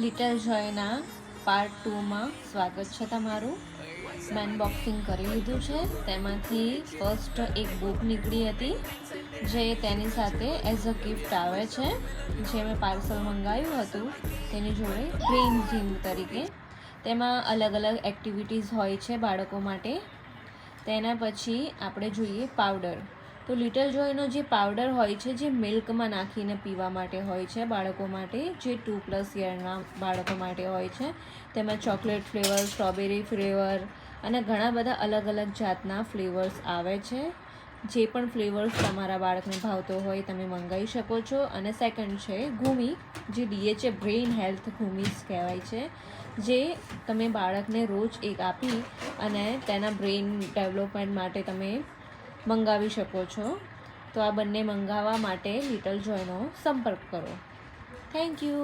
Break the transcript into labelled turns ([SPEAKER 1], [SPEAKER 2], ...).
[SPEAKER 1] Little જોયના part 2માં સ્વાગત છે તમારું. મેં અનબોક્સિંગ કરી લીધું છે. તેમાંથી ફર્સ્ટ એક બુક નીકળી હતી જે તેની સાથે એઝ અ ગિફ્ટ આવે છે, જે મેં પાર્સલ મંગાવ્યું હતું તેની જોડે ડ્રીમ થીમ તરીકે. તેમાં અલગ અલગ એક્ટિવિટીઝ હોય છે બાળકો માટે. તેના પછી આપણે જોઈએ પાવડર. તો લિટલ જોયનો જે પાવડર હોય છે, જે મિલ્કમાં નાખીને પીવા માટે હોય છે બાળકો માટે, જે 2+ યરના બાળકો માટે હોય છે. તેમાં ચોકલેટ ફ્લેવર, સ્ટ્રોબેરી ફ્લેવર અને ઘણા બધા અલગ અલગ જાતના ફ્લેવર્સ આવે છે. જે પણ ફ્લેવર્સ તમારા બાળકને ભાવતો હોય તમે મંગાવી શકો છો. અને સેકન્ડ છે ઘૂમી, જે DHA બ્રેઇન હેલ્થ ઘૂમીસ કહેવાય છે, જે તમે બાળકને રોજ એક આપી અને તેના બ્રેઇન ડેવલપમેન્ટ માટે તમે મંગાવી શકો છો. તો આ બંને મંગાવવા માટે લિટલ જોયનો સંપર્ક કરો. Thank you.